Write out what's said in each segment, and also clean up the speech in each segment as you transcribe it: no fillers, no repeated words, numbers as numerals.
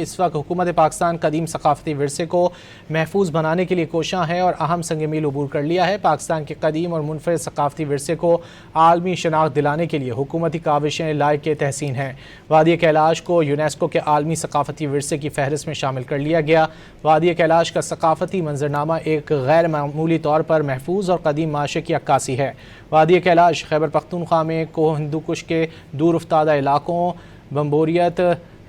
اس وقت حکومت پاکستان قدیم ثقافتی ورثے کو محفوظ بنانے کے لیے کوشاں ہے اور اہم سنگ میل عبور کر لیا ہے۔ پاکستان کے قدیم اور منفرد ثقافتی ورثے کو عالمی شناخت دلانے کے لیے حکومتی کاوشیں لائق تحسین ہیں۔ وادی کیلاش کو یونیسکو کے عالمی ثقافتی ورثے کی فہرست میں شامل کر لیا گیا۔ وادی کیلاش کا ثقافتی منظرنامہ ایک غیر معمولی طور پر محفوظ اور قدیم معاشرے کی عکاسی ہے۔ وادی کیلاش خیبر پختونخوا میں کوہ ہندو کش کے دور افتادہ علاقوں بمبوریت،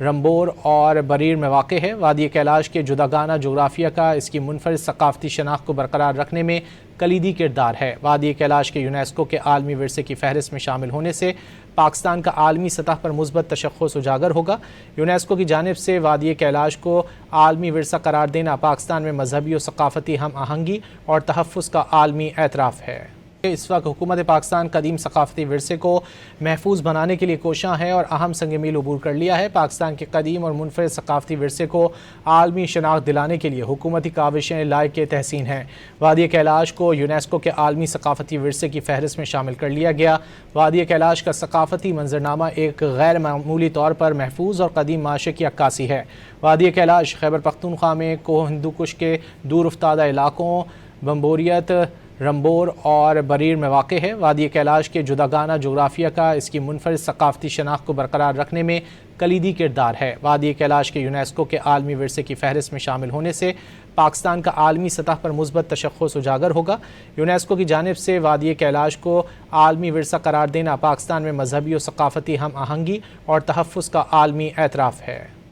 رمبور اور بریر میں واقع ہے۔ وادی کیلاش کے جداگانہ جغرافیہ کا اس کی منفرد ثقافتی شناخت کو برقرار رکھنے میں کلیدی کردار ہے۔ وادی کیلاش کے یونیسکو کے عالمی ورثے کی فہرست میں شامل ہونے سے پاکستان کا عالمی سطح پر مثبت تشخص اجاگر ہوگا۔ یونیسکو کی جانب سے وادی کیلاش کو عالمی ورثہ قرار دینا پاکستان میں مذہبی و ثقافتی ہم آہنگی اور تحفظ کا عالمی اعتراف ہے۔ اس وقت حکومت پاکستان قدیم ثقافتی ورثے کو محفوظ بنانے کے لیے کوشاں ہے اور اہم سنگ میل عبور کر لیا ہے۔ پاکستان کے قدیم اور منفرد ثقافتی ورثے کو عالمی شناخت دلانے کے لیے حکومتی کاوشیں لائق تحسین ہیں۔ وادی کیلاش کو یونیسکو کے عالمی ثقافتی ورثے کی فہرست میں شامل کر لیا گیا۔ وادی کیلاش کا ثقافتی منظرنامہ ایک غیر معمولی طور پر محفوظ اور قدیم معاشرے کی عکاسی ہے۔ وادی کیلاش خیبر پختونخوا میں کوہ ہندو کش کے دور افتادہ علاقوں بمبوریت، رمبور اور بریر میں واقع ہے۔ وادی کیلاش کے جداگانہ جغرافیہ کا اس کی منفرد ثقافتی شناخت کو برقرار رکھنے میں کلیدی کردار ہے۔ وادی کیلاش کے یونیسکو کے عالمی ورثے کی فہرست میں شامل ہونے سے پاکستان کا عالمی سطح پر مثبت تشخص اجاگر ہوگا۔ یونیسکو کی جانب سے وادی کیلاش کو عالمی ورثہ قرار دینا پاکستان میں مذہبی و ثقافتی ہم آہنگی اور تحفظ کا عالمی اعتراف ہے۔